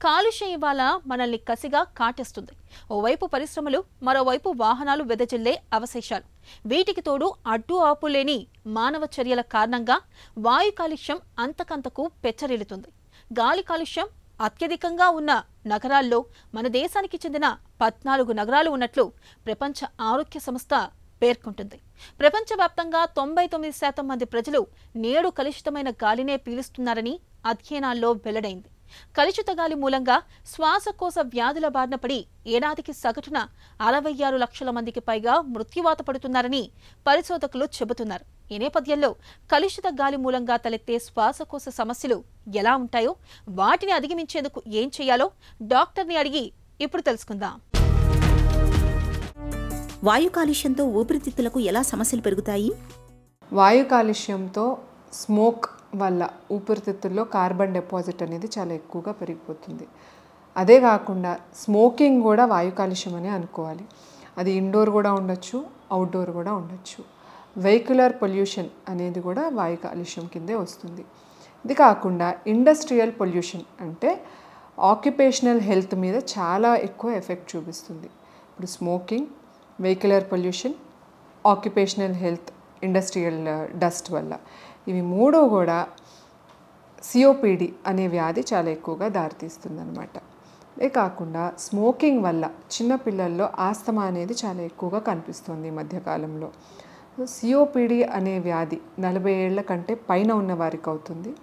కాలుష్యం ఇవాళ మనల్ని కసిగా కాటేస్తుంది. ఓవైపు పరిశ్రమలు, మరోవైపు వాహనాలు వెదజల్లే అవశేషాలు. వీటికి తోడు అడ్డు ఆపు లేని మానవ చర్యల కారణంగా వాయు కాలుష్యం అంతకంతకు పెచ్చరిల్లుతుంది. గాలి కాలుష్యం అత్యధికంగా ఉన్న నగరాల్లో మన దేశానికి చెందిన 14 నగరాలు ఉన్నట్లు ప్రపంచ ఆరోగ్య సంస్థ పేర్కొంటుంది. ప్రపంచవ్యాప్తంగా 99% మంది ప్రజలు నేడు కలుషితమైన గాలినే పీలుస్తున్నారని అధ్యయనాల్లో వెల్లడైంది. కలుషిత గాలి మూలంగా శ్వాసకోశ వ్యాధుల బారిన పడి ఏడాదికి సగటున 66 లక్షల మందికి పైగా మృత్యువాత పడుతున్నారని పరిశోధకులు చెబుతున్నారు. ఈ నేపథ్యంలో కలుషిత గాలి మూలంగా తలెత్తే శ్వాసకోశ సమస్యలు ఎలా ఉంటాయో, వాటిని అధిగమించేందుకు ఏం చేయాలో డాక్టర్ని అడిగి ఇప్పుడు తెలుసుకుందాం. వాయు కాలుష్యంతో ఊపిరితిత్తులకు ఎలా సమస్యలు పెరుగుతాయి? వాయు కాలుష్యంతో స్మోక్ వల్ల ఊపిరితిత్తుల్లో కార్బన్ డిపాజిట్ అనేది చాలా ఎక్కువగా పెరిగిపోతుంది. అదే కాకుండా స్మోకింగ్ కూడా వాయు కాలుష్యం అనే అనుకోవాలి. అది ఇండోర్ కూడా ఉండొచ్చు, అవుట్డోర్ కూడా ఉండొచ్చు. వెహికులర్ పొల్యూషన్ అనేది కూడా వాయు కాలుష్యం కిందే వస్తుంది. ఇది కాకుండా ఇండస్ట్రియల్ పొల్యూషన్ అంటే ఆక్యుపేషనల్ హెల్త్ మీద చాలా ఎక్కువ ఎఫెక్ట్ చూపిస్తుంది. ఇప్పుడు smoking, vehicular pollution, occupational health, industrial dust వల్ల ఇవి మూడు కూడా సిఓపిడి అనే వ్యాధి చాలా ఎక్కువగా దారితీస్తుంది అన్నమాట. ఇదే కాకుండా స్మోకింగ్ వల్ల చిన్నపిల్లల్లో ఆస్తమా అనేది చాలా ఎక్కువగా కనిపిస్తుంది ఈ మధ్యకాలంలో. సిఓపిడి అనే వ్యాధి 40 ఏళ్ల కంటే పైన ఉన్న వారికి అవుతుంది.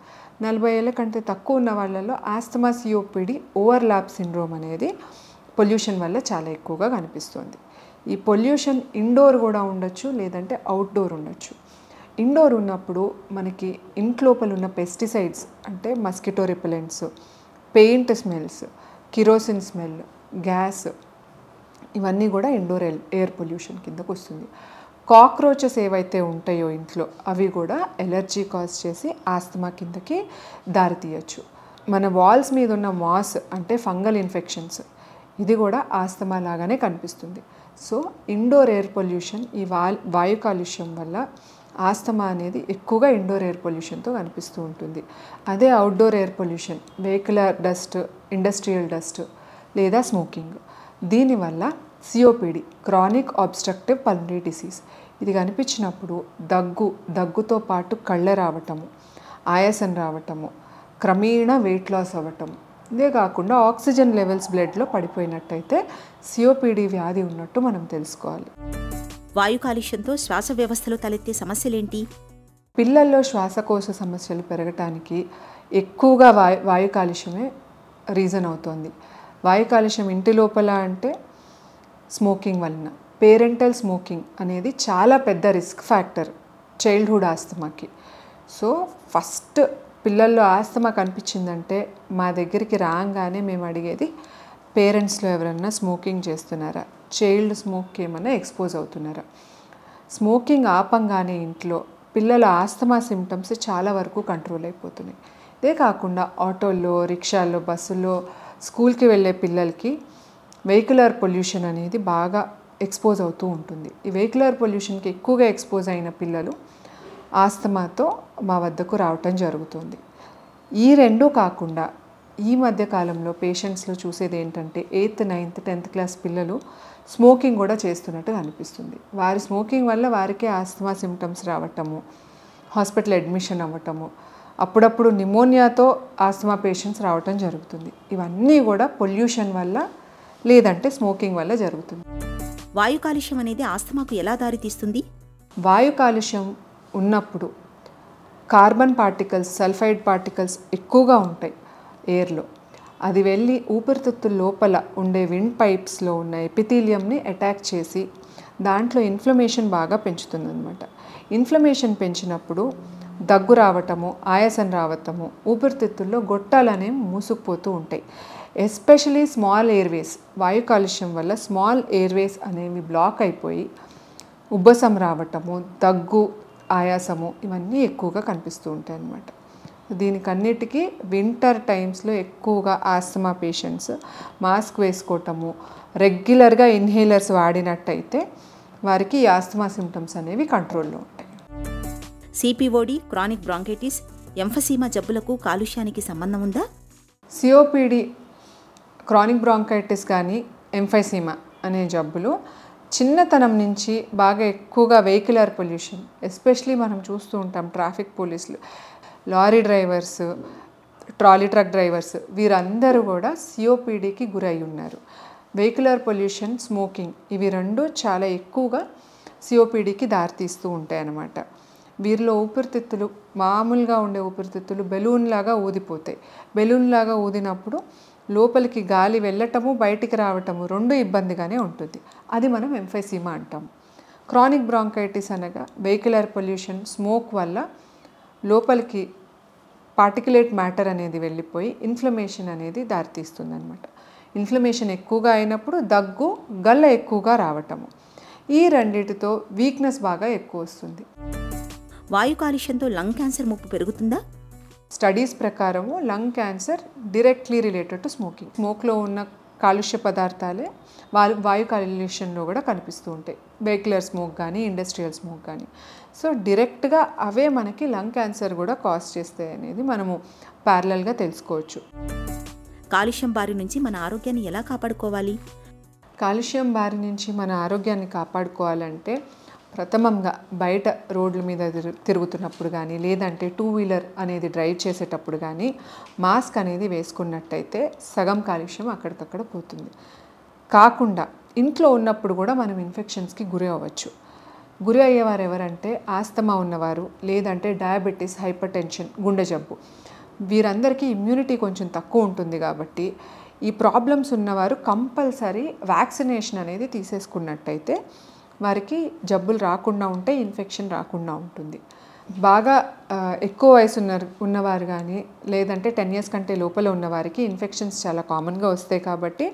40 ఏళ్ల కంటే తక్కువ ఉన్న వాళ్ళలో ఆస్తమా సిఓపిడి ఓవర్లాప్ సిండ్రోమ్ అనేది పొల్యూషన్ వల్ల చాలా ఎక్కువగా కనిపిస్తుంది. ఈ పొల్యూషన్ ఇండోర్ కూడా ఉండొచ్చు, లేదంటే అవుట్డోర్ ఉండొచ్చు. ఇండోర్ ఉన్నప్పుడు మనకి ఇంట్లోపల ఉన్న పెస్టిసైడ్స్ అంటే mosquito repellents, paint smells, kerosene smell, gas, ఇవన్నీ కూడా ఇండోర్ ఎయిర్ పొల్యూషన్ కిందకు వస్తుంది. కాక్రోచెస్ ఏవైతే ఉంటాయో ఇంట్లో అవి కూడా ఎలర్జీ కాజ్ చేసి ఆస్తమా కిందకి దారితీయచ్చు. మన వాల్స్ మీద ఉన్న మాస్ అంటే ఫంగల్ ఇన్ఫెక్షన్స్, ఇది కూడా ఆస్తమా లాగానే కనిపిస్తుంది. సో ఇండోర్ ఎయిర్ పొల్యూషన్, ఈ వాయు కాలుష్యం వల్ల ఆస్తమా అనేది ఎక్కువగా ఇండోర్ ఎయిర్ పొల్యూషన్తో కనిపిస్తూ ఉంటుంది. అదే outdoor air pollution, vehicular dust, industrial dust లేదా స్మోకింగ్, దీనివల్ల COPD chronic obstructive pulmonary disease ఇది కనిపించినప్పుడు దగ్గుతో పాటు కళ్ళ రావటము, ఆయాసం రావటము, క్రమేణా వెయిట్ లాస్ అవ్వటము, ఇదే కాకుండా ఆక్సిజన్ లెవెల్స్ బ్లడ్లో పడిపోయినట్టయితే సిఓపిడి వ్యాధి ఉన్నట్టు మనం తెలుసుకోవాలి. వాయు కాలుష్యంతో శ్వాస వ్యవస్థలో తలెత్తే సమస్యలేంటి? పిల్లల్లో శ్వాసకోశ సమస్యలు పెరగటానికి ఎక్కువగా వాయు కాలుష్యమే రీజన్ అవుతుంది. వాయు కాలుష్యం ఇంటి లోపల అంటే స్మోకింగ్ వలన, పేరెంటల్ స్మోకింగ్ అనేది చాలా పెద్ద రిస్క్ ఫ్యాక్టర్ చైల్డ్హుడ్ ఆస్తమాకి. సో ఫస్ట్ పిల్లల్లో ఆస్తమా కనిపించిందంటే మా దగ్గరికి రాగానే మేము అడిగేది, పేరెంట్స్లో ఎవరన్నా స్మోకింగ్ చేస్తున్నారా, చైల్డ్ స్మోక్కి ఏమైనా ఎక్స్పోజ్ అవుతున్నారా. స్మోకింగ్ ఆపంగానే ఇంట్లో పిల్లల ఆస్తమా సిమ్టమ్స్ చాలా వరకు కంట్రోల్ అయిపోతున్నాయి. ఇదే కాకుండా ఆటోల్లో, రిక్షాల్లో, బస్సుల్లో స్కూల్కి వెళ్ళే పిల్లలకి వెహికులర్ పొల్యూషన్ అనేది బాగా ఎక్స్పోజ్ అవుతూ ఉంటుంది. ఈ వెహికులర్ పొల్యూషన్కి ఎక్కువగా ఎక్స్పోజ్ అయిన పిల్లలు ఆస్తమాతో మా వద్దకు రావటం జరుగుతుంది. ఈ రెండూ కాకుండా ఈ మధ్యకాలంలో పేషెంట్స్లో చూసేది ఏంటంటే 8th, 9th, 10th క్లాస్ పిల్లలు స్మోకింగ్ కూడా చేస్తున్నట్టు అనిపిస్తుంది. వారి స్మోకింగ్ వల్ల వారికే ఆస్తమా సిమ్టమ్స్ రావటము, హాస్పిటల్ అడ్మిషన్ అవ్వటము, అప్పుడప్పుడు నిమోనియాతో ఆస్తమా పేషెంట్స్ రావటం జరుగుతుంది. ఇవన్నీ కూడా పొల్యూషన్ వల్ల లేదంటే స్మోకింగ్ వల్ల జరుగుతుంది. వాయు కాలుష్యం అనేది ఆస్తమాకు ఎలా దారితీస్తుంది? వాయు కాలుష్యం ఉన్నప్పుడు కార్బన్ పార్టికల్స్, సల్ఫైడ్ పార్టికల్స్ ఎక్కువగా ఉంటాయి ఎయిర్లో. అది వెళ్ళి ఊపిరితిత్తుల లోపల ఉండే విండ్ పైప్స్లో ఉన్న ఎపిథీలియంని అటాక్ చేసి దాంట్లో ఇన్ఫ్లమేషన్ బాగా పెంచుతుంది అన్నమాట. ఇన్ఫ్లమేషన్ పెంచినప్పుడు దగ్గు రావటము, ఆయాసం రావటము, ఊపిరితిత్తుల్లో గొట్టాలనేవి మూసుకుపోతూ ఉంటాయి. ఎస్పెషలీ స్మాల్ ఎయిర్వేస్, వాయు కాలుష్యం వల్ల స్మాల్ ఎయిర్వేస్ అనేవి బ్లాక్ అయిపోయి ఉబ్బసం రావటము, దగ్గు, ఆయాసము ఇవన్నీ ఎక్కువగా కనిపిస్తూ ఉంటాయి అన్నమాట. దీనికన్నిటికీ వింటర్ టైమ్స్లో ఎక్కువగా ఆస్తమా పేషెంట్స్ మాస్క్ వేసుకోవటము, రెగ్యులర్గా ఇన్హేలర్స్ వాడినట్టయితే వారికి ఈ ఆస్తమా సిమ్టమ్స్ అనేవి కంట్రోల్లో ఉంటాయి. సిపిఓడి, క్రానిక్ బ్రాంకైటిస్, ఎంఫసీమా జబ్బులకు కాలుష్యానికి సంబంధం ఉందా? సిఓపిడి క్రానిక్ బ్రాంకైటిస్ కానీ ఎంఫైసీమా అనే జబ్బులు చిన్నతనం నుంచి బాగా ఎక్కువగా వెహికులర్ పొల్యూషన్, ఎస్పెషలీ మనం చూస్తూ ఉంటాం ట్రాఫిక్ పోలీసులు, lorry drivers, trolley truck drivers, వీరందరూ కూడా సిఓపిడికి గురై ఉన్నారు. వెహికులర్ పొల్యూషన్, స్మోకింగ్, ఇవి రెండు చాలా ఎక్కువగా సిఓపిడికి దారితీస్తూ ఉంటాయి అన్నమాట. వీరిలో ఊపిరితిత్తులు, మామూలుగా ఉండే ఊపిరితిత్తులు బెలూన్ లాగా ఊదిపోతాయి. బెలూన్ లాగా ఊదినప్పుడు లోపలికి గాలి వెళ్ళటము, బయటికి రావటము రెండు ఇబ్బందిగానే ఉంటుంది. అది మనం ఎంఫైసీమా అంటాం. క్రానిక్ బ్రాంకైటిస్ అనగా వెహికులర్ పొల్యూషన్, స్మోక్ వల్ల లోపలికి పార్టికులేట్ మ్యాటర్ అనేది వెళ్ళిపోయి ఇన్ఫ్లమేషన్ అనేది దారితీస్తుంది అనమాట. ఇన్ఫ్లమేషన్ ఎక్కువగా అయినప్పుడు దగ్గు, గల్ల ఎక్కువగా రావటము, ఈ రెండిటితో వీక్నెస్ బాగా ఎక్కువ వస్తుంది. వాయు కాలుష్యంతో లంగ్ క్యాన్సర్ ముప్పు పెరుగుతుందా? స్టడీస్ ప్రకారము lung cancer directly related to smoking. స్మోక్లో ఉన్న కాలుష్య పదార్థాలే వాయు కాలుష్యంలో కూడా కనిపిస్తూ ఉంటాయి. వెహికులర్ స్మోక్ కానీ, ఇండస్ట్రియల్ స్మోక్ కానీ. సో డైరెక్ట్గా అవే మనకి లంగ్ క్యాన్సర్ కూడా కాజ్ చేస్తాయి అనేది మనము ప్యారలల్గా తెలుసుకోవచ్చు. కాలుష్యం బారి నుంచి మన ఆరోగ్యాన్ని ఎలా కాపాడుకోవాలి? కాలుష్యం బారి నుంచి మన ఆరోగ్యాన్ని కాపాడుకోవాలంటే ప్రథమంగా బయట రోడ్ల మీద తిరుగుతున్నప్పుడు కానీ, లేదంటే 2 వీలర్ అనేది డ్రైవ్ చేసేటప్పుడు కానీ మాస్క్ అనేది వేసుకున్నట్టయితే సగం కాలుష్యం అక్కడికక్కడ పోతుంది. కాకుండా ఇంట్లో ఉన్నప్పుడు కూడా మనం ఇన్ఫెక్షన్స్కి గురి అవ్వచ్చు. గురి అయ్యేవారు ఎవరంటే ఆస్తమా ఉన్నవారు, లేదంటే డయాబెటీస్, హైపర్ టెన్షన్, గుండె జబ్బు, వీరందరికీ ఇమ్యూనిటీ కొంచెం తక్కువ ఉంటుంది. కాబట్టి ఈ ప్రాబ్లమ్స్ ఉన్నవారు కంపల్సరీ వ్యాక్సినేషన్ అనేది తీసేసుకున్నట్టయితే వారికి జబ్బులు రాకుండా ఉంటాయి, ఇన్ఫెక్షన్ రాకుండా ఉంటుంది. బాగా ఎక్కువ వయసు ఉన్నవారు కానీ, లేదంటే 10 years కంటే లోపల ఉన్నవారికి ఇన్ఫెక్షన్స్ చాలా కామన్గా వస్తాయి. కాబట్టి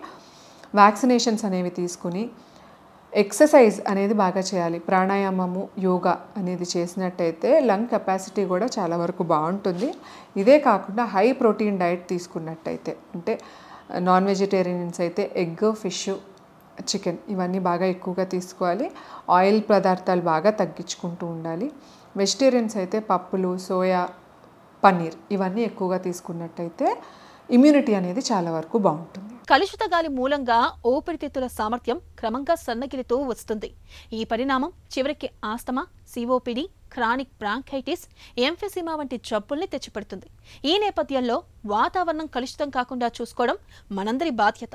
వ్యాక్సినేషన్స్ అనేవి తీసుకుని ఎక్సర్సైజ్ అనేది బాగా చేయాలి. ప్రాణాయామము, యోగా అనేది చేసినట్టయితే లంగ్ కెపాసిటీ కూడా చాలా వరకు బాగుంటుంది. ఇదే కాకుండా హై ప్రోటీన్ డైట్ తీసుకున్నట్టయితే, అంటే నాన్ వెజిటేరియన్స్ అయితే ఎగ్, ఫిష్, చికెన్ ఇవన్నీ బాగా ఎక్కువగా తీసుకోవాలి. ఆయిల్ పదార్థాలు బాగా తగ్గించుకుంటూ ఉండాలి. వెజిటేరియన్స్ అయితే పప్పులు, సోయా, పన్నీర్ ఇవన్నీ ఎక్కువగా తీసుకున్నట్టయితే ఇమ్యూనిటీ అనేది చాలా వరకు బాగుంటుంది. కలుషిత గాలి మూలంగా ఊపిరితిత్తుల సామర్థ్యం క్రమంగా సన్నగిలుతూ వస్తుంది. ఈ పరిణామం చివరికి ఆస్తమా, సిఓపిడి, క్రానిక్ బ్రాంకైటిస్, ఎంఫెసిమా వంటి జబ్బుల్ని తెచ్చిపెడుతుంది. ఈ నేపథ్యంలో వాతావరణం కలుషితం కాకుండా చూసుకోవడం మనందరి బాధ్యత.